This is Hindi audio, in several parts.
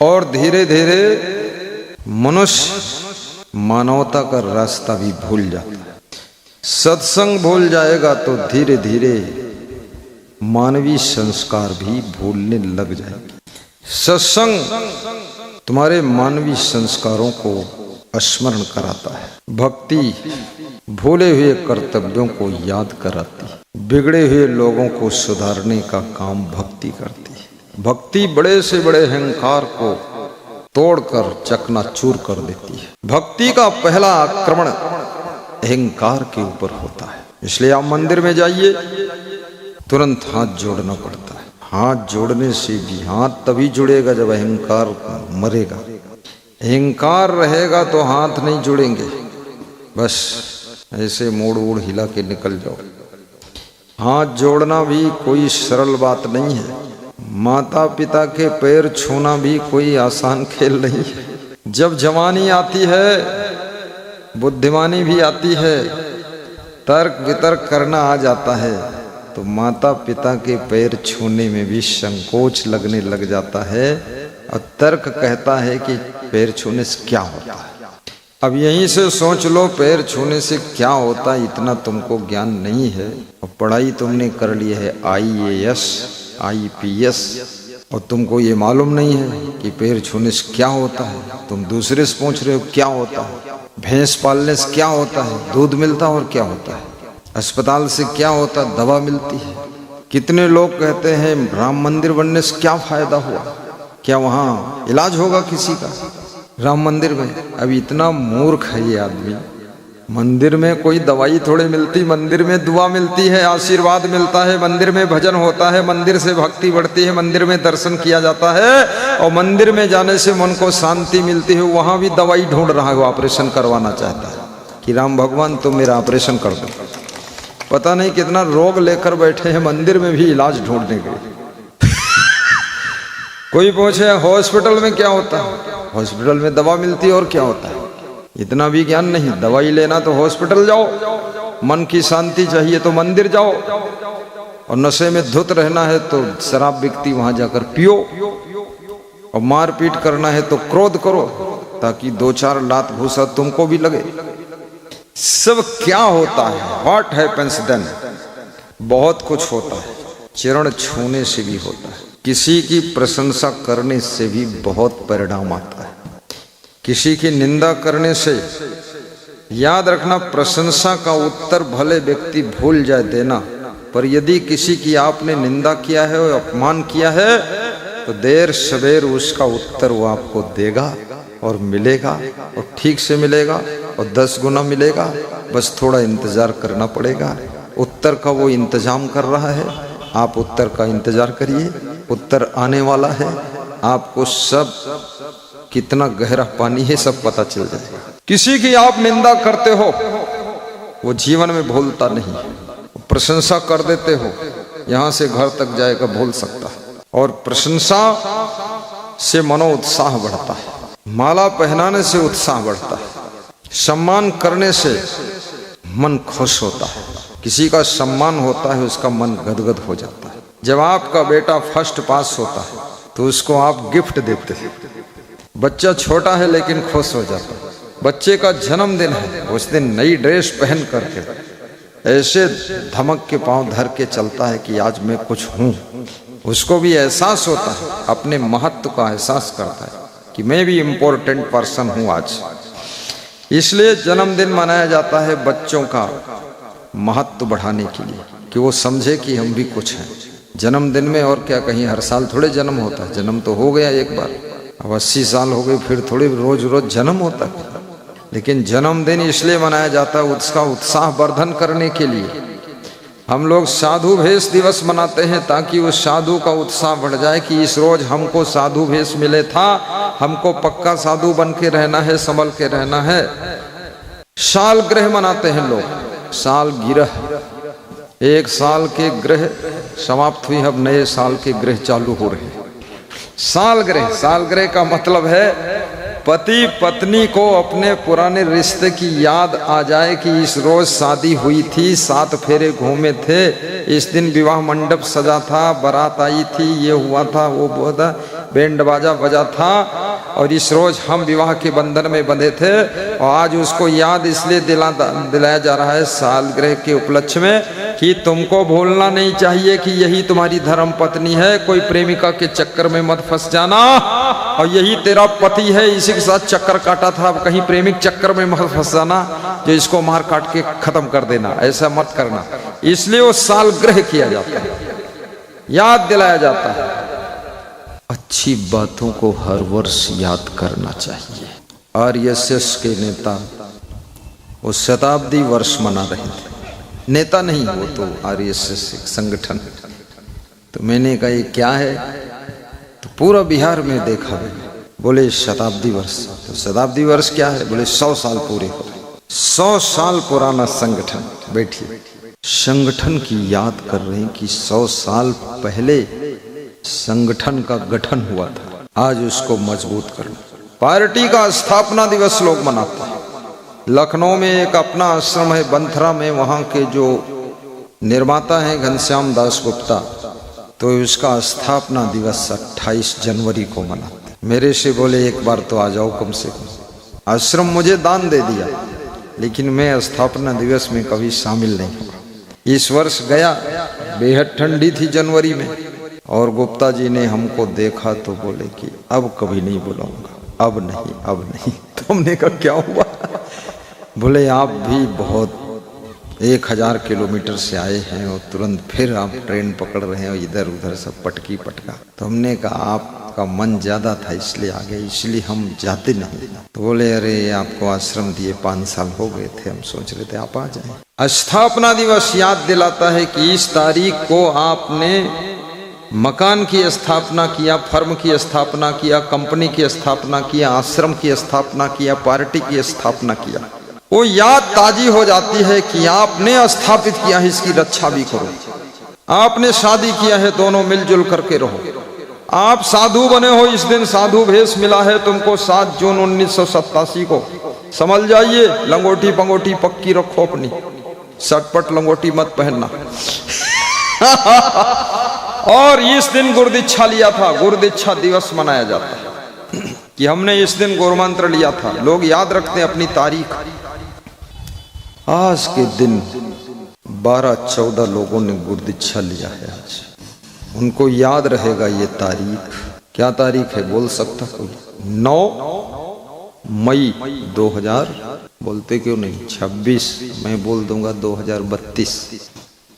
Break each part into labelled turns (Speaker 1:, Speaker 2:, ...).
Speaker 1: और धीरे धीरे मनुष्य मानवता का रास्ता भी भूल जाता है। सत्संग भूल जाएगा तो धीरे धीरे मानवीय संस्कार भी भूलने लग जाएंगे। सत्संग तुम्हारे मानवीय संस्कारों को स्मरण कराता है। भक्ति भूले हुए कर्तव्यों को याद कराती है। बिगड़े हुए लोगों को सुधारने का काम भक्ति करती है। भक्ति बड़े से बड़े अहंकार को तोड़कर चकनाचूर कर देती है। भक्ति का पहला आक्रमण अहंकार के ऊपर होता है। इसलिए आप मंदिर में जाइए, तुरंत हाथ जोड़ना पड़ता है। हाथ जोड़ने से भी हाथ तभी जुड़ेगा जब अहंकार मरेगा। अहंकार रहेगा तो हाथ नहीं जुड़ेंगे, बस ऐसे मोड़ ओड़ हिला के निकल जाओ। हाथ जोड़ना भी कोई सरल बात नहीं है। माता पिता के पैर छूना भी कोई आसान खेल नहीं है। जब जवानी आती है, बुद्धिमानी भी आती है, तर्क वितर्क करना आ जाता है, तो माता पिता के पैर छूने में भी संकोच लगने लग जाता है। और तर्क कहता है कि पैर छूने से क्या होता है। अब यहीं से सोच लो, पैर छूने से क्या होता है इतना तुमको ज्ञान नहीं है। और पढ़ाई तुमने कर ली है IAS IPS, और तुमको ये मालूम नहीं है कि पैर छूने से क्या होता है। तुम दूसरे से पूछ रहे हो क्या होता है। भैंस पालने से क्या होता है, दूध मिलता है और क्या होता है। अस्पताल से क्या होता है, दवा मिलती है। कितने लोग कहते हैं राम मंदिर बनने से क्या फायदा हुआ, क्या वहाँ इलाज होगा किसी का राम मंदिर में। अब इतना मूर्ख है ये आदमी। मंदिर में कोई दवाई थोड़े मिलती, मंदिर में दुआ मिलती है, आशीर्वाद मिलता है, मंदिर में भजन होता है, मंदिर से भक्ति बढ़ती है, मंदिर में दर्शन किया जाता है और मंदिर में जाने से मन को शांति मिलती है। वहां भी दवाई ढूंढ रहा है, वो ऑपरेशन करवाना चाहता है कि राम भगवान तुम मेरा ऑपरेशन कर दो। पता नहीं कितना रोग लेकर बैठे हैं, मंदिर में भी इलाज ढूंढने के। कोई पूछे हॉस्पिटल में क्या होता है, हॉस्पिटल में दवा मिलती है और क्या होता है। इतना भी ज्ञान नहीं। दवाई लेना तो हॉस्पिटल जाओ, मन की शांति चाहिए तो मंदिर जाओ, और नशे में धुत रहना है तो शराब बिकती वहां जाकर पियो, और मारपीट करना है तो क्रोध करो ताकि 2-4 लात घूसा तुमको भी लगे। सब क्या होता है, व्हाट हैपेंस देन। बहुत कुछ होता है। चरण छूने से भी होता है। किसी की प्रशंसा करने से भी बहुत परिणाम आता है। किसी की निंदा करने से, याद रखना, प्रशंसा का उत्तर भले व्यक्ति भूल जाए देना, पर यदि किसी की आपने निंदा किया है और अपमान किया है तो देर सवेर उसका उत्तर वो आपको देगा और मिलेगा, और ठीक से मिलेगा और 10 गुना मिलेगा। बस थोड़ा इंतजार करना पड़ेगा। उत्तर का वो इंतजाम कर रहा है, आप उत्तर का इंतजार करिए। उत्तर आने वाला है। आपको सब कितना गहरा पानी है सब पता चल जाएगा। किसी की आप निंदा करते हो, वो जीवन में भूलता नहीं। प्रशंसा कर देते हो, यहां से घर तक जाएगा, भूल सकता है। और प्रशंसा से मनो उत्साह बढ़ता है। माला पहनाने से उत्साह बढ़ता है। सम्मान करने से मन खुश होता है। किसी का सम्मान होता है, उसका मन गदगद हो जाता है। जब आपका बेटा फर्स्ट पास होता है तो उसको आप गिफ्ट देते हैं। बच्चा छोटा है लेकिन खुश हो जाता है। बच्चे का जन्मदिन है, उस दिन नई ड्रेस पहन करके ऐसे धमक के पांव धर के चलता है कि आज मैं कुछ हूं। उसको भी एहसास होता है, अपने महत्व का एहसास करता है कि मैं भी इम्पोर्टेंट पर्सन हूं आज। इसलिए जन्मदिन मनाया जाता है बच्चों का महत्व बढ़ाने के लिए, कि वो समझे कि हम भी कुछ हैं जन्मदिन में। और क्या, कहीं हर साल थोड़े जन्म होता है। जन्म तो हो गया एक बार, अब 80 साल हो गए, फिर थोड़ी रोज रोज जन्म होता है। लेकिन जन्मदिन इसलिए मनाया जाता है उसका उत्साह वर्धन करने के लिए। हम लोग साधु भेष दिवस मनाते हैं ताकि उस साधु का उत्साह बढ़ जाए कि इस रोज हमको साधु भेष मिले था, हमको पक्का साधु बन के रहना है, संभल के रहना है। साल ग्रह मनाते हैं लोग, साल गिरह। 1 साल के ग्रह समाप्त हुई, अब नए साल के ग्रह चालू हो रहे हैं। साल ग्रह का मतलब है पति पत्नी को अपने पुराने रिश्ते की याद आ जाए कि इस रोज शादी हुई थी, 7 फेरे घूमे थे, इस दिन विवाह मंडप सजा था, बारात आई थी, ये हुआ था, वो हुआ था। बैंड बाजा बजा था और इस रोज हम विवाह के बंधन में बंधे थे और आज उसको याद इसलिए दिलाया जा रहा है सालगिरह के उपलक्ष्य में कि तुमको भूलना नहीं चाहिए कि यही तुम्हारी धर्म पत्नी है, कोई प्रेमिका के चक्कर में मत फंस जाना और यही तेरा पति है, इसी के साथ चक्कर काटा था, अब कहीं प्रेमिक चक्कर में मत फंस जाना जो इसको मार काट के खत्म कर देना, ऐसा मत करना। इसलिए वो सालगिरह किया जाता है, याद दिलाया जाता है। अच्छी बातों को हर वर्ष याद करना चाहिए। आरएसएस के नेता वो शताब्दी वर्ष मना रहे थे, नेता नहीं वो तो आरएसएस एक संगठन। तो मैंने कहा ये क्या है, तो पूरा बिहार में देखा मैंने, बोले शताब्दी वर्ष। तो शताब्दी वर्ष क्या है, बोले 100 साल पूरे हो गए, 100 साल पुराना संगठन। बैठिए, संगठन की याद कर रहे हैं कि 100 साल पहले संगठन का गठन हुआ था, आज उसको मजबूत करना। पार्टी का स्थापना दिवस लोग मनाते हैं। लखनऊ में एक अपना आश्रम है बंथरा में, वहां के जो निर्माता हैं घनश्याम दास गुप्ता, तो उसका स्थापना दिवस 28 जनवरी को मनाते हैं। मेरे से बोले एक बार तो आ जाओ कम से कम। आश्रम मुझे दान दे दिया लेकिन मैं स्थापना दिवस में कभी शामिल नहीं हुआ। इस वर्ष गया, बेहद ठंडी थी जनवरी में, और गुप्ता जी ने हमको देखा तो बोले कि अब कभी नहीं बुलाऊंगा, अब नहीं, अब नहीं। तो हमने कहा क्या हुआ, बोले आप भी बहुत 1000 किलोमीटर से आए हैं और तुरंत फिर आप ट्रेन पकड़ रहे हैं और इधर उधर सब पटकी पटका। तो हमने कहा आपका मन ज्यादा था इसलिए आ गए, इसलिए हम जाते नहीं। तो बोले अरे आपको आश्रम दिए 5 साल हो गए थे, हम सोच रहे थे आप आ जाए। स्थापना दिवस याद दिलाता है कि इस तारीख को आपने मकान की स्थापना किया, फर्म की स्थापना किया, कंपनी की स्थापना किया, आश्रम की स्थापना किया, पार्टी की स्थापना किया। वो याद ताजी हो जाती है कि आपने स्थापित किया है, इसकी रक्षा भी करो। आपने शादी किया है, दोनों मिलजुल करके रहो। आप साधु बने हो, इस दिन साधु भेष मिला है तुमको 7 जून 1987 को, समझ जाइए। लंगोटी पंगोटी पक्की रखो अपनी, सटपट लंगोटी मत पहनना। और इस दिन गुरुदीक्षा लिया था, गुरुदीक्षा दिवस मनाया जाता है कि हमने इस दिन गुरुमंत्र लिया था। लोग याद रखते हैं अपनी तारीख। आज के दिन 12-14 लोगों ने गुरुदीक्षा लिया है आज, उनको याद रहेगा ये तारीख। क्या तारीख है बोल सकता कोई? 9 मई 2000, बोलते क्यों नहीं? 26, मैं बोल दूंगा 2032।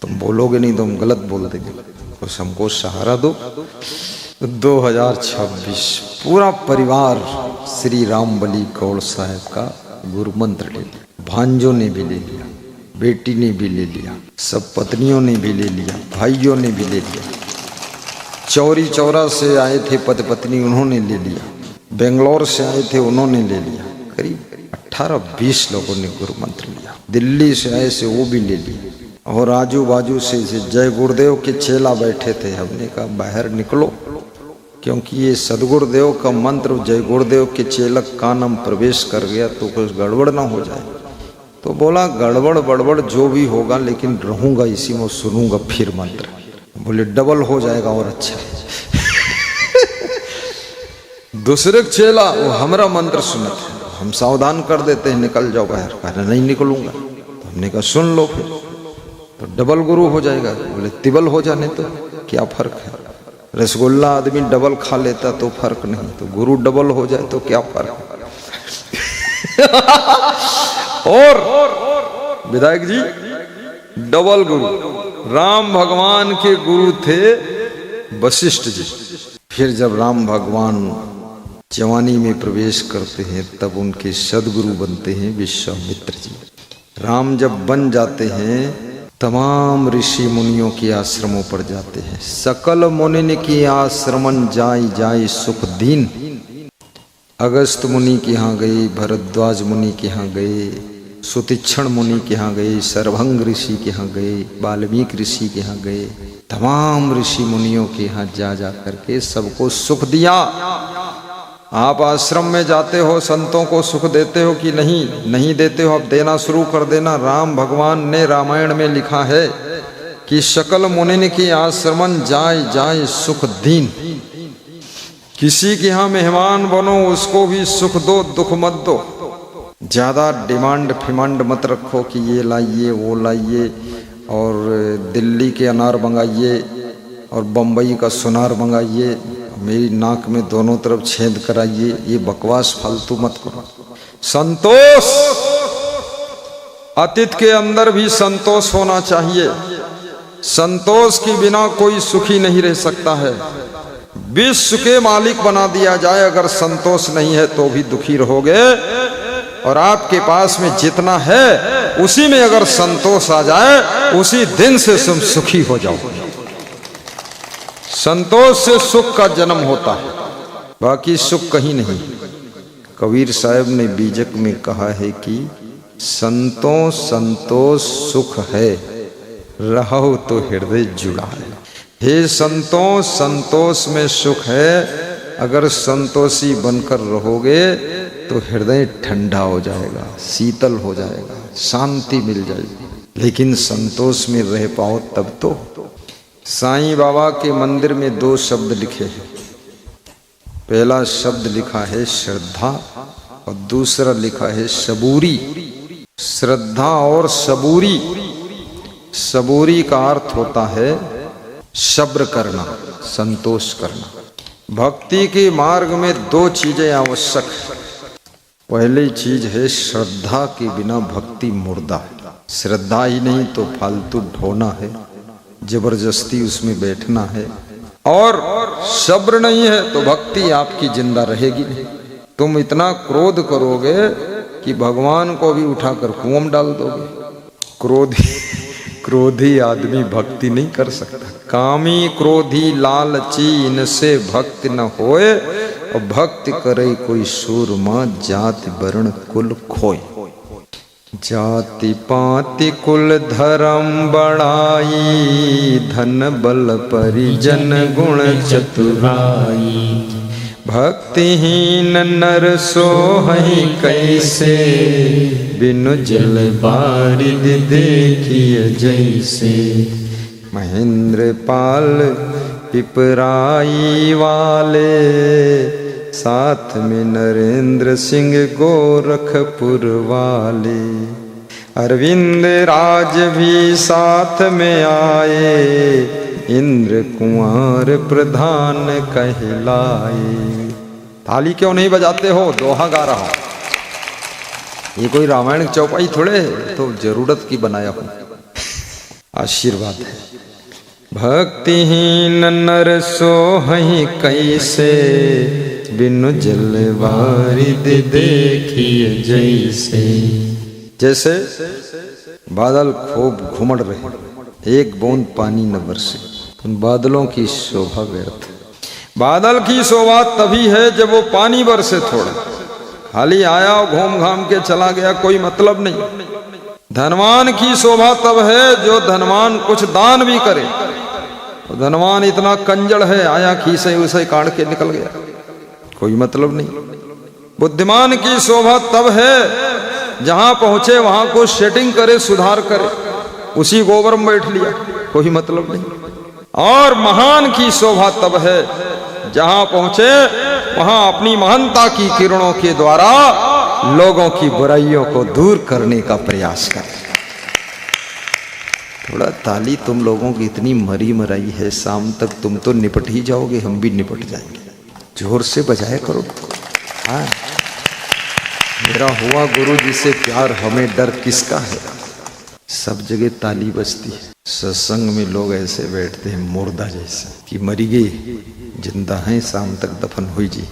Speaker 1: तुम बोलोगे नहीं तो हम गलत बोल देंगे, कुछ हमको सहारा दो। 2026 पूरा परिवार श्री राम बली गौड़ साहब का गुरु मंत्र ले लिया। भांजों ने भी ले लिया, बेटी ने भी ले लिया, सब पत्नियों ने भी ले लिया, भाइयों ने भी ले लिया। चौरी चौरा से आए थे पति पत्नी, उन्होंने ले लिया। बेंगलोर से आए थे, उन्होंने ले लिया। करीब 18-20 लोगों ने गुरु मंत्र लिया। दिल्ली से आए से वो भी ले लिया। और आजू बाजू से जय गुरुदेव के चेला बैठे थे। हमने कहा बाहर निकलो, क्योंकि ये सदगुरुदेव का मंत्र जय गुरुदेव के चेलक कान में प्रवेश कर गया तो कुछ गड़बड़ ना हो जाए। तो बोला गड़बड़ बड़बड़ जो भी होगा, लेकिन रहूंगा इसी में, सुनूंगा फिर मंत्र। बोले डबल हो जाएगा और अच्छा। दूसरे चेला वो हमारा मंत्र सुनते, हम सावधान कर देते हैं निकल जाओ बाहर। कहना नहीं निकलूंगा। तो हमने कहा सुन लो फिर, तो डबल गुरु हो जाएगा। बोले तिबल हो जाने तो क्या फर्क है? रसगुल्ला आदमी डबल खा लेता तो फर्क नहीं, तो गुरु डबल हो जाए तो क्या फर्क है? और विधायक जी डबल गुरु, राम भगवान के गुरु थे वशिष्ठ जी। फिर जब राम भगवान जवानी में प्रवेश करते हैं तब उनके सदगुरु बनते हैं विश्वामित्र जी। राम जब बन जाते हैं तमाम ऋषि मुनियों के आश्रमों पर जाते हैं। सकल मुनि की आश्रमन जाई जाई सुख दीन। अगस्त मुनि के यहाँ गए, भरद्वाज मुनि के यहाँ गए, सुतीक्षण मुनि के यहाँ गए, सर्वभंग ऋषि के यहाँ गए, वाल्मीकि ऋषि के यहाँ गए। तमाम ऋषि मुनियों के यहाँ जा जा करके सबको सुख दिया। आप आश्रम में जाते हो, संतों को सुख देते हो कि नहीं? नहीं देते हो, अब देना शुरू कर देना। राम भगवान ने रामायण में लिखा है कि सकल मुनि की आश्रमन जाय जाय सुख दीन, किसी के यहाँ मेहमान बनो, उसको भी सुख दो दुख मत दो। ज़्यादा डिमांड फिमांड मत रखो कि ये लाइए वो लाइए, और दिल्ली के अनार मंगाइए और बम्बई का सुनार मंगाइए, मेरी नाक में दोनों तरफ छेद कराइए। ये बकवास फालतू मत करो। संतोष, अतीत के अंदर भी संतोष होना चाहिए। संतोष के बिना कोई सुखी नहीं रह सकता है। विश्व के मालिक बना दिया जाए, अगर संतोष नहीं है तो भी दुखी रहोगे। और आपके पास में जितना है उसी में अगर संतोष आ जाए, उसी दिन से तुम सुखी हो जाओ। संतोष से सुख का जन्म होता है, बाकी सुख कहीं नहीं। कबीर साहब ने बीजक में कहा है कि संतोष संतोष सुख है, रहो तो हृदय जुड़ा है। हे संतोष, संतोष में सुख है। अगर संतोषी बनकर रहोगे तो हृदय ठंडा हो जाएगा, शीतल हो जाएगा, शांति मिल जाएगी। लेकिन संतोष में रह पाओ तब तो। साईं बाबा के मंदिर में 2 शब्द लिखे हैं। पहला शब्द लिखा है श्रद्धा और दूसरा लिखा है सबूरी। श्रद्धा और सबूरी। सबूरी का अर्थ होता है सब्र करना, संतोष करना। भक्ति के मार्ग में 2 चीजें आवश्यक है। पहली चीज है श्रद्धा के बिना भक्ति मुर्दा है। श्रद्धा ही नहीं तो फालतू ढोना है, जबरदस्ती उसमें बैठना है। और सब्र नहीं है तो भक्ति आपकी जिंदा रहेगी नहीं। तुम इतना क्रोध करोगे कि भगवान को भी उठाकर कुआं में डाल दोगे। क्रोधी आदमी भक्ति नहीं कर सकता। कामी क्रोधी लालची इनसे भक्त न होए, और भक्त करे कोई सूरमा जाति वर्ण कुल खोए। जाति पाति कुल धर्म बढ़ाई, धन बल परिजन गुण चतुराई। भक्तिहीन नर सोहहि कैसे, बिनु जल बारिद देखिए जैसे। महेंद्र पाल पिपराई वाले, साथ में नरेंद्र सिंह गोरखपुर वाले। अरविंद राज भी साथ में आए, इंद्र कुंवर प्रधान कहलाए। ताली क्यों नहीं बजाते हो? दोहा गा रहा हूं। ये कोई रामायण चौपाई थोड़े, तो जरूरत की बनाया हूं। आशीर्वाद है। भक्तिहीन नर सोहहि कैसे, बिनु जल बारिद देखिए जैसे। जैसे बादल खूब घुमड़ रहे, एक बूंद पानी न बरसे, उन बादलों की शोभा व्यर्थ। बादल की शोभा तभी है जब वो पानी बरसे थोड़ा। खाली आया और घूम घाम के चला गया, कोई मतलब नहीं। धनवान की शोभा तब है जो धनवान कुछ दान भी करे। तो धनवान इतना कंजड़ है, आया खीसे उसे काट के निकल गया, कोई मतलब नहीं। बुद्धिमान की शोभा तब है जहां पहुंचे वहां को सेटिंग करे, सुधार करे, उसी गोबर में बैठ लिया, कोई मतलब नहीं। और महान की शोभा तब है जहां पहुंचे वहां अपनी महानता की किरणों के द्वारा लोगों की बुराइयों को दूर करने का प्रयास करे। थोड़ा ताली तुम लोगों की इतनी मरी मराई है, शाम तक तुम तो निपट ही जाओगे, हम भी निपट जाएंगे। जोर से बजाया करो। हाँ, मेरा हुआ गुरु जी से प्यार, हमें डर किसका है। सब जगह ताली बजती है। सत्संग में लोग ऐसे बैठते हैं मुर्दा जैसे कि मरी गई, जिंदा है, शाम तक दफन हुई जी।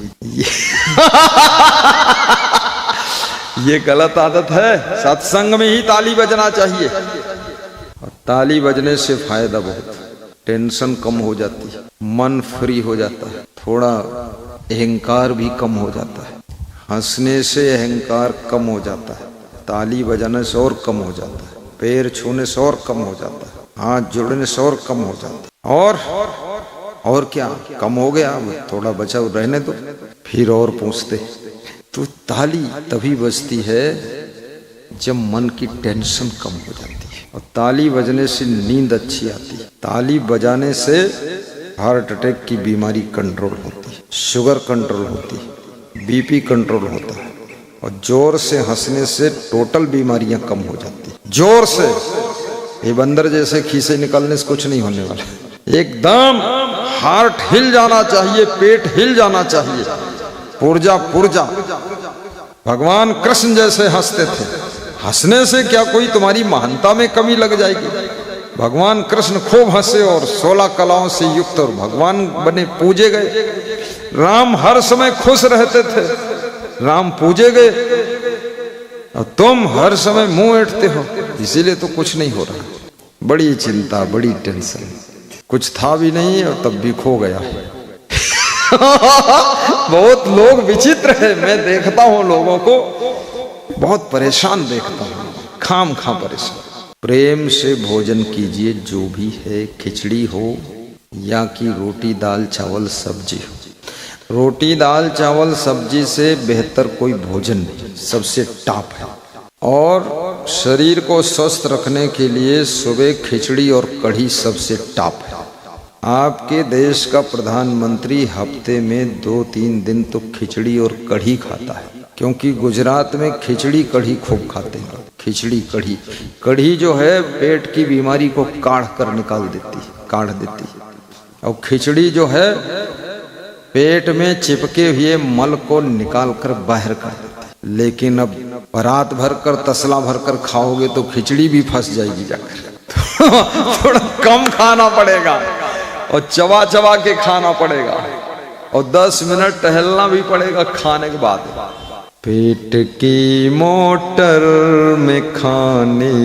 Speaker 1: ये गलत आदत है। सत्संग में ही ताली बजना चाहिए। और ताली बजने से फायदा बहुत, टेंशन कम हो जाती है, मन फ्री हो जाता है, थोड़ा अहंकार भी कम हो जाता है। हंसने से अहंकार कम हो जाता है, ताली बजाने से और कम हो जाता है, पैर छूने से और कम हो जाता है, हाथ जोड़ने से और कम हो जाता है। और क्या कम हो गया, थोड़ा बचा रहने दो, फिर और पूछते। तो ताली तभी बजती है जब मन की टेंशन कम हो जाती है, और ताली बजने से नींद अच्छी आती है। ताली बजाने से हार्ट अटैक की बीमारी कंट्रोल होती है। शुगर कंट्रोल होती है, बीपी कंट्रोल होता है, और जोर से हंसने से टोटल बीमारियां कम हो जाती है। जोर से, ये बंदर जैसे खीसे निकलने से कुछ नहीं होने वाला। एकदम हार्ट हिल जाना चाहिए, पेट हिल जाना चाहिए, पुर्जा पुर्जा। भगवान कृष्ण जैसे हंसते थे, हंसने से क्या कोई तुम्हारी महानता में कमी लग जाएगी। भगवान कृष्ण खूब हंसे और 16 कलाओं से युक्त और भगवान बने, पूजे गए। राम हर समय खुश रहते थे, राम पूजे गए, और तुम हर समय मुंह ऐंठते हो, इसीलिए तो कुछ नहीं हो रहा। बड़ी चिंता, बड़ी टेंशन, कुछ था भी नहीं और तब भी खो गया। बहुत लोग विचित्र है, मैं देखता हूं लोगों को बहुत परेशान देखता हूं, खाम खा परेशान। प्रेम से भोजन कीजिए, जो भी है, खिचड़ी हो या कि रोटी दाल चावल सब्जी हो। रोटी दाल चावल सब्जी से बेहतर कोई भोजन नहीं, सबसे टॉप है। और शरीर को स्वस्थ रखने के लिए सुबह खिचड़ी और कढ़ी सबसे टॉप है। आपके देश का प्रधानमंत्री हफ्ते में 2-3 दिन तो खिचड़ी और कढ़ी खाता है, क्योंकि गुजरात में खिचड़ी कढ़ी खूब खाते हैं। खिचड़ी कढ़ी, कढ़ी जो है पेट की बीमारी को काढ़ कर निकाल देती है, काढ़ देती है। और खिचड़ी जो है पेट में चिपके हुए मल को निकाल कर बाहर कर देती है। लेकिन अब रात भर कर तसला भर कर खाओगे तो खिचड़ी भी फंस जाएगी जाकर। थोड़ा कम खाना पड़ेगा और चबा चबा के खाना पड़ेगा, और 10 मिनट टहलना भी पड़ेगा खाने के बाद। पेट की मोटर में खाने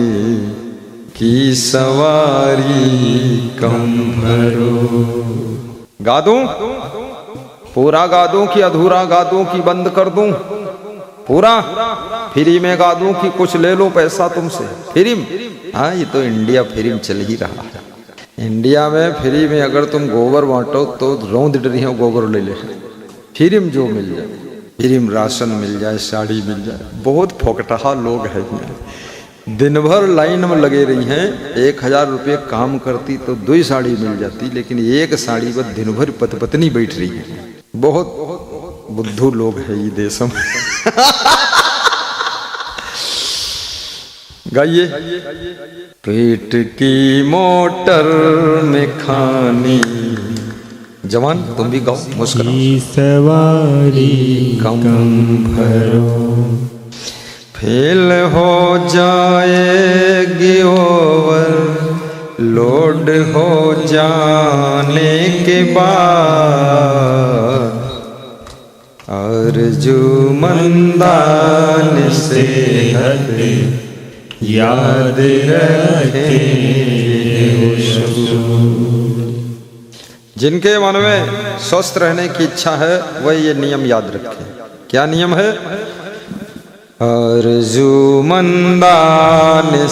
Speaker 1: की सवारी कम भरो। गा दूं? पूरा गा दूं कि अधूरा गा दूं कि बंद कर दूं? पूरा फ्री में गा दूं कि कुछ ले लो पैसा तुमसे? फ्री में? हाँ, ये तो इंडिया फ्री में चल ही रहा है। इंडिया में फ्री में अगर तुम गोबर बांटो तो रौंद डरी हो, गोबर ले ले। फ्री में जो मिल जाए, फ्री में राशन मिल जाए, साड़ी मिल जाए। बहुत फोकटहा लोग हैं, दिन भर लाइन में लगे रही हैं। 1000 रुपये काम करती तो 2 साड़ी मिल जाती, लेकिन एक साड़ी पर दिन भर पत्नी बैठ रही है। बहुत बुद्धू लोग हैं ये देश में। गाइए। पेट की मोटर में खाने, जवान तुम भी गाओ, मुस्कुराओ। सवारी कम भरो, फेल हो जाएगी ओवर लोड हो जाने के बाद, अर्जुमंदान सेहत याद रखे। जिनके मन में स्वस्थ रहने की इच्छा है वह ये नियम याद रखे। क्या नियम है? अर्जुमंदान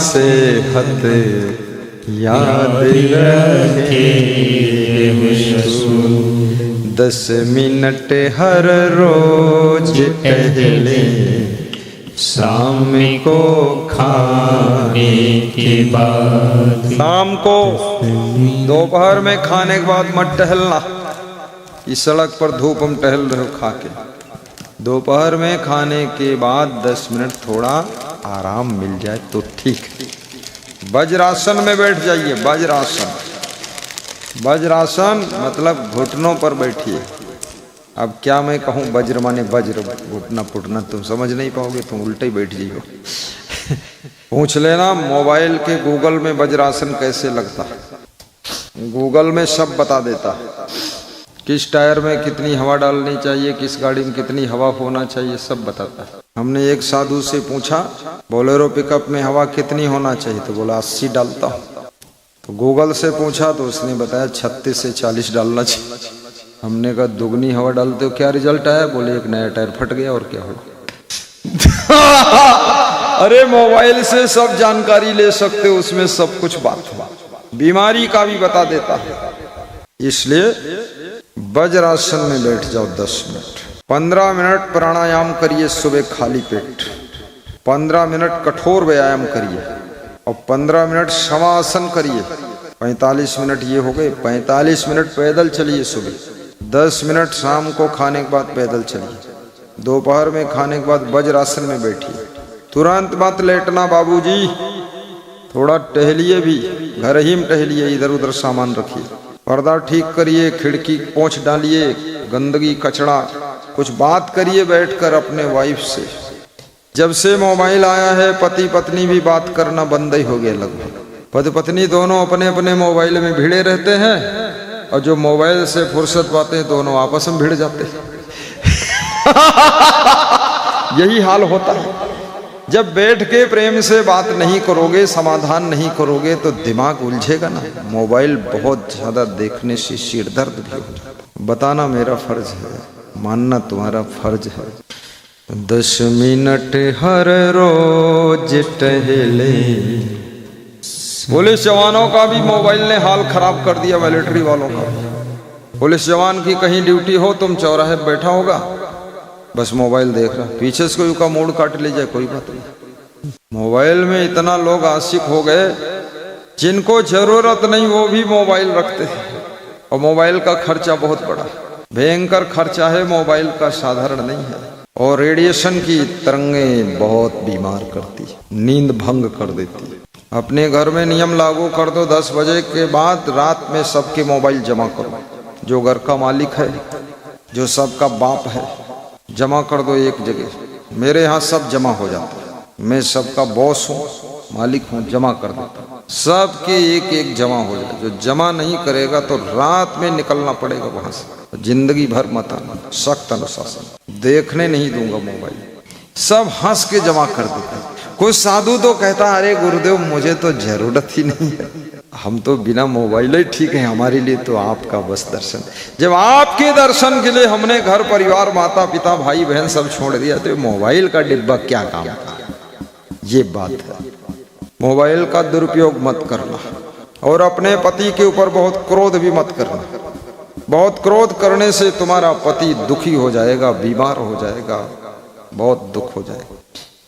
Speaker 1: सेहत याद रखे। 10 मिनट हर रोज टहले, शाम को खाने के बाद। शाम को, दोपहर में खाने के बाद मत टहलना। इस सड़क पर धूप में टहल रहे हो खा के। दोपहर में खाने के बाद 10 मिनट थोड़ा आराम मिल जाए तो ठीक है। वज्रासन में बैठ जाइए। वज्रासन, वज्रासन मतलब घुटनों पर बैठिए। अब क्या मैं कहूँ, वज्र माने वज्र, घुटना पुटना तुम समझ नहीं पाओगे, तुम उल्टे ही बैठ जाइए। पूछ लेना मोबाइल के गूगल में वज्रासन कैसे लगता है। गूगल में सब बता देता है, किस टायर में कितनी हवा डालनी चाहिए, किस गाड़ी में कितनी हवा होना चाहिए, सब बताता है। हमने एक साधु से पूछा बोलेरो पिकअप में हवा कितनी होना चाहिए, तो बोला 80 डालता हूँ। तो गूगल से पूछा तो उसने बताया 36 से 40 डालना चाहिए। हमने कहा दुगनी हवा डालते हो क्या रिजल्ट आया? बोले एक नया टायर फट गया और क्या हो। अरे मोबाइल से सब जानकारी ले सकते हो, उसमें सब कुछ बात है, बीमारी का भी बता देता है। इसलिए वज्रासन में बैठ जाओ 10 मिनट। 15 मिनट प्राणायाम करिए सुबह खाली पेट। 15 मिनट कठोर व्यायाम करिए और 15 मिनट शवासन करिए। 45 मिनट ये हो गए। 45 मिनट पैदल चलिए सुबह। 10 मिनट शाम को खाने के बाद पैदल चलिए, दोपहर में खाने के बाद वज्रासन में बैठिए, तुरंत मत लेटना बाबूजी, थोड़ा टहलिए भी, घर ही में टहलिए, इधर उधर सामान रखिए, पर्दा ठीक करिए, खिड़की पोंछ डालिए, गंदगी कचड़ा, कुछ बात करिए बैठकर अपने वाइफ से। जब से मोबाइल आया है पति पत्नी भी बात करना बंद ही हो गया लगभग। पति पत्नी दोनों अपने अपने मोबाइल में भिड़े रहते हैं, और जो मोबाइल से फुर्सत पाते हैं दोनों आपस में भिड़ जाते हैं। यही हाल होता है। जब बैठ के प्रेम से बात नहीं करोगे, समाधान नहीं करोगे तो दिमाग उलझेगा ना। मोबाइल बहुत ज्यादा देखने से सिर दर्द भी हो जाता है। बताना मेरा फर्ज है, मानना तुम्हारा फर्ज है। 10 मिनट हर रोज टहले। पुलिस जवानों का भी मोबाइल ने हाल खराब कर दिया, मिलिट्री वालों का। पुलिस जवान की कहीं ड्यूटी हो, तुम चौराहे पे बैठा होगा, बस मोबाइल देख रहा, पीछे से कोई का मूड काट ले जाए कोई बात नहीं। मोबाइल में इतना लोग आशिक हो गए, जिनको जरूरत नहीं वो भी मोबाइल रखते हैं। और मोबाइल का खर्चा बहुत बड़ा, भयंकर खर्चा है मोबाइल का, साधारण नहीं है। और रेडिएशन की तरंगें बहुत बीमार करती, नींद भंग कर देती। अपने घर में नियम लागू कर दो, 10 बजे के बाद रात में सबके मोबाइल जमा करो। जो घर का मालिक है, जो सबका बाप है, जमा कर दो एक जगह। मेरे यहाँ सब जमा हो जाता है, मैं सबका बॉस हूँ, मालिक हूँ, जमा कर देता हूँ। सबके एक एक जमा हो जाए। जो जमा नहीं करेगा तो रात में निकलना पड़ेगा वहां से, जिंदगी भर मत आना। सख्त अनुशासन, देखने नहीं दूंगा मोबाइल। सब हंस के जमा कर देते हैं। कुछ साधु तो कहता अरे गुरुदेव मुझे तो जरूरत ही नहीं है, हम तो बिना मोबाइल ही ठीक है, हमारे लिए तो आपका बस दर्शन। जब आपके दर्शन के लिए हमने घर परिवार माता पिता भाई बहन सब छोड़ दिया, तो मोबाइल का डिब्बा क्या काम का? ये बात है। मोबाइल का दुरुपयोग मत करना, और अपने पति के ऊपर बहुत क्रोध भी मत करना। बहुत क्रोध करने से तुम्हारा पति दुखी हो जाएगा, बीमार हो जाएगा, बहुत दुख हो जाएगा।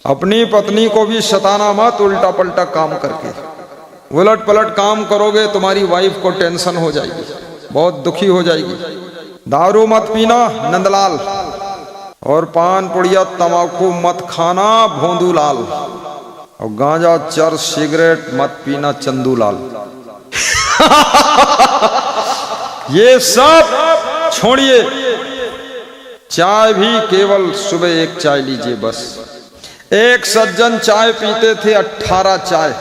Speaker 1: अपनी पत्नी को भी सताना मत, उल्टा पलटा काम करके। उलट पलट काम करोगे तुम्हारी वाइफ को टेंशन हो जाएगी, बहुत दुखी हो जाएगी। दारू मत पीना नंदलाल, और पान पुड़िया तंबाकू मत खाना भोंदूलाल, और गांजा चरस सिगरेट मत पीना चंदूलाल। ये सब छोड़िए। चाय भी केवल सुबह एक चाय लीजिए बस। एक सज्जन चाय पीते थे 18 चाय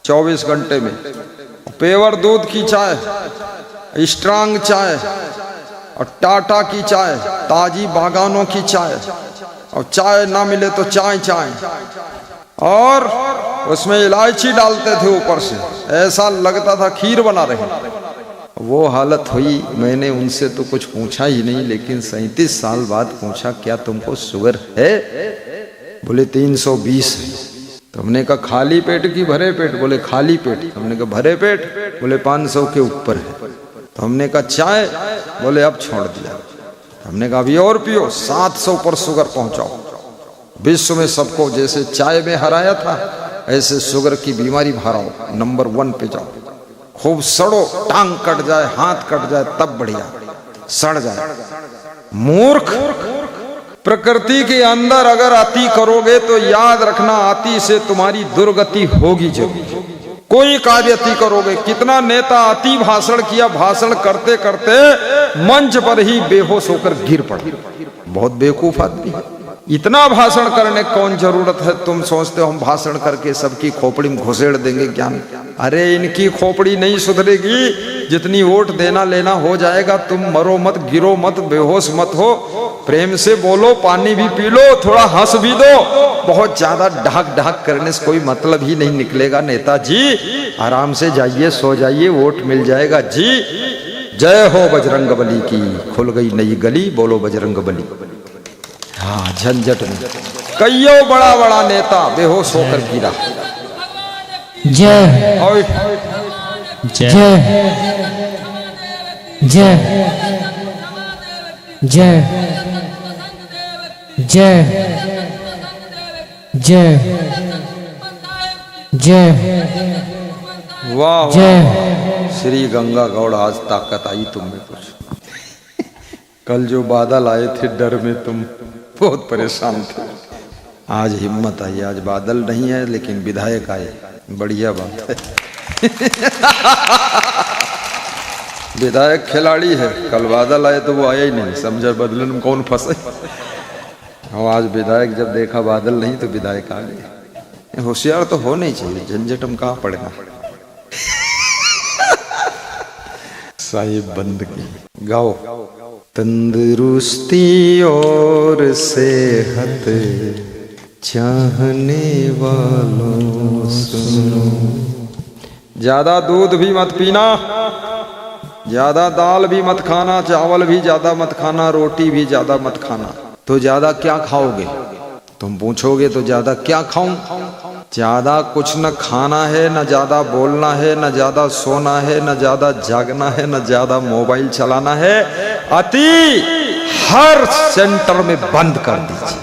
Speaker 1: 24 घंटे में। पेवर दूध की चाय, स्ट्रांग चाय, और टाटा की चाय, ताजी बागानों की चाय, और चाय ना मिले तो चाय चाय, और उसमें इलायची डालते थे ऊपर से, ऐसा लगता था खीर बना रहे। वो हालत हुई। मैंने उनसे तो कुछ पूछा ही नहीं, लेकिन 37 साल बाद पूछा क्या तुमको शुगर है? बोले 320 है। तो हमने कहा खाली पेट की भरे पेट? बोले खाली पेट। हमने कहा भरे पेट? बोले 500 के ऊपर है। तो हमने कहा चाय? बोले अब छोड़ दिया। हमने कहा अभी और पियो, 700 पर शुगर पहुंचाओ। विश्व में सबको जैसे चाय में हराया था, ऐसे शुगर की बीमारी हराओ, नंबर 1 पे जाओ। खूब सड़ो, टांग कट जाए, हाथ कट जाए तब बढ़िया, सड़ जाए। मूर्ख। प्रकृति के अंदर अगर अति करोगे तो याद रखना अति से तुम्हारी दुर्गति होगी जरूर। कोई कार्य अति करोगे, कितना नेता अति भाषण किया, भाषण करते करते मंच पर ही बेहोश होकर गिर पड़ा। बहुत बेवकूफ आदमी है। इतना भाषण करने कौन जरूरत है? तुम सोचते हो हम भाषण करके सबकी खोपड़ी में घुसेड़ देंगे ज्ञान? अरे इनकी खोपड़ी नहीं सुधरेगी, जितनी वोट देना लेना हो जाएगा। तुम मरो मत, गिरो मत, बेहोश मत हो, प्रेम से बोलो, पानी भी पी लो, थोड़ा हंस भी दो। बहुत ज्यादा ढाक ढाक करने से कोई मतलब ही नहीं निकलेगा। नेताजी आराम से जाइए, सो जाइए, वोट मिल जाएगा जी। जय हो बजरंगबली की। खुल गई नई गली, बोलो बजरंगबली। हाँ, झंझट में कईयों बड़ा बड़ा नेता बेहोश होकर गिरा।
Speaker 2: जय जय जय जय जय जय जय।
Speaker 1: वाह
Speaker 2: जय
Speaker 1: श्री गंगा गौड़, आज ताकत आई तुम में कुछ। कल जो बादल आए थे डर में तुम बहुत परेशान थे, आज हिम्मत आई, आज बादल नहीं है लेकिन विधायक आए, बढ़िया बात है। विधायक खिलाड़ी है, कल बादल आए तो वो आया ही नहीं, समझा बदलन में कौन फंसे। और आज विधायक जब देखा बादल नहीं तो विधायक आ गए। होशियार तो हो नहीं चाहिए, झंझट में कहाँ पड़ेगा। साहिब बंद की गाओ। तंदुरुस्ती और सेहत चाहने वालों सुनो, ज्यादा दूध भी मत पीना, ज्यादा दाल भी मत खाना, चावल भी ज्यादा मत खाना, रोटी भी ज्यादा मत खाना। तो ज्यादा क्या खाओगे? तुम पूछोगे तो ज्यादा क्या खाऊं? ज्यादा कुछ न खाना है, न ज्यादा बोलना है, न ज्यादा सोना है, न ज्यादा जागना है, न ज्यादा मोबाइल चलाना है। अति हर सेंटर में बंद कर दीजिए,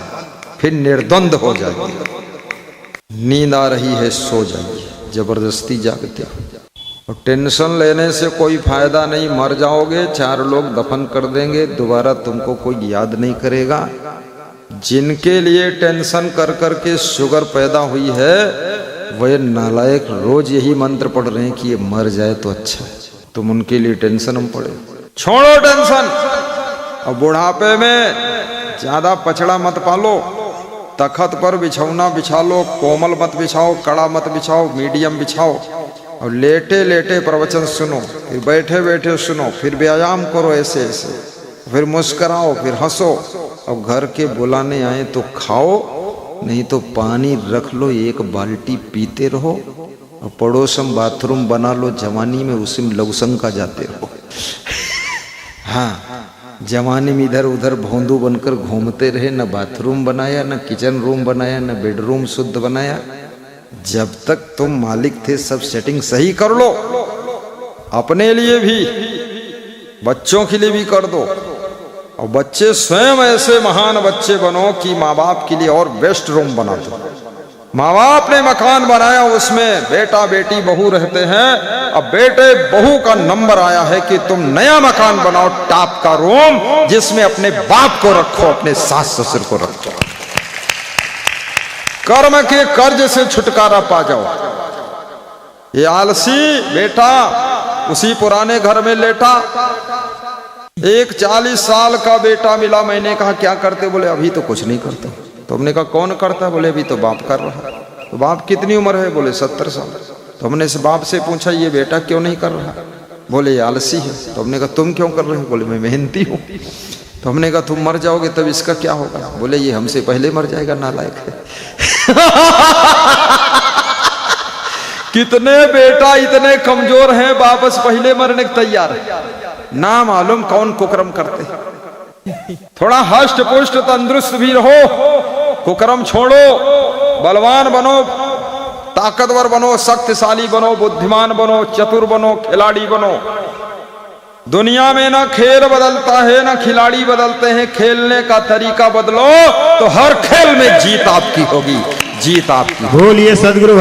Speaker 1: फिर निर्द्वंद हो जाएगी। नींद आ रही है सो जाइए, जबरदस्ती जागते हो। और टेंशन लेने से कोई फायदा नहीं, मर जाओगे, 4 लोग दफन कर देंगे, दोबारा तुमको कोई याद नहीं करेगा। जिनके लिए टेंशन कर कर के शुगर पैदा हुई है, वह नालायक रोज यही मंत्र पढ़ रहे हैं कि ये मर जाए तो अच्छा है। तुम उनके लिए टेंशन हम पड़े, छोड़ो टेंशन। और बुढ़ापे में ज्यादा पछड़ा मत पालो, तखत पर बिछौना बिछा लो, कोमल मत बिछाओ, कड़ा मत बिछाओ, मीडियम बिछाओ। और लेटे लेटे प्रवचन सुनो, फिर बैठे बैठे सुनो, फिर व्यायाम करो ऐसे ऐसे, फिर मुस्कराओ, फिर हंसो। अब घर के बुलाने आए तो खाओ, नहीं तो पानी रख लो, 1 बाल्टी पीते रहो। और पड़ोस में बाथरूम बना लो, जवानी में उसी में लवसंका जाते रहो। हाँ, जवानी में इधर उधर भोंदू बनकर घूमते रहे, न बाथरूम बनाया, न किचन रूम बनाया, न बेडरूम शुद्ध बनाया। जब तक तुम मालिक थे सब सेटिंग सही कर लो, अपने लिए भी, बच्चों के लिए भी कर दो। और बच्चे स्वयं ऐसे महान बच्चे बनो कि माँ बाप के लिए और बेस्ट रूम बना दो। माँ बाप ने मकान बनाया, उसमें बेटा बेटी बहू रहते हैं, अब बेटे बहू का नंबर आया है कि तुम नया मकान बनाओ, टॉप का रूम, जिसमें अपने बाप को रखो, अपने सास ससुर को रखो। कर्म के कर्ज से छुटकारा पा जाओ। ये आलसी बेटा उसी पुराने घर में लेटा। एक 40 साल का बेटा मिला, मैंने कहा क्या करते? बोले अभी तो कुछ नहीं करता। तो हमने कहा कौन करता? बोले अभी तो बाप कर रहा है। तो बाप कितनी उम्र है? बोले 70 साल। तो हमने इस बाप से पूछा ये बेटा क्यों नहीं कर रहा? बोले ये आलसी है। तो हमने कहा तुम क्यों कर रहे हो? बोले मैं मेहनती हूँ। तो हमने कहा तुम मर जाओगे तब इसका क्या होगा? बोले ये हमसे पहले मर जाएगा, नालायक है। कितने बेटा इतने कमजोर हैं, वापस पहले मरने को तैयार है। ना मालूम कौन कुकर्म करते। थोड़ा हष्ट पुष्ट तंदुरुस्त भी रहो, कुकर्म छोड़ो, बलवान बनो, ताकतवर बनो, शक्तिशाली बनो, बुद्धिमान बनो, चतुर बनो, खिलाड़ी बनो। दुनिया में ना खेल बदलता है ना खिलाड़ी बदलते हैं, खेलने का तरीका बदलो तो हर खेल में जीत आपकी होगी, जीत आपकी।
Speaker 2: बोलिए सदगुरु।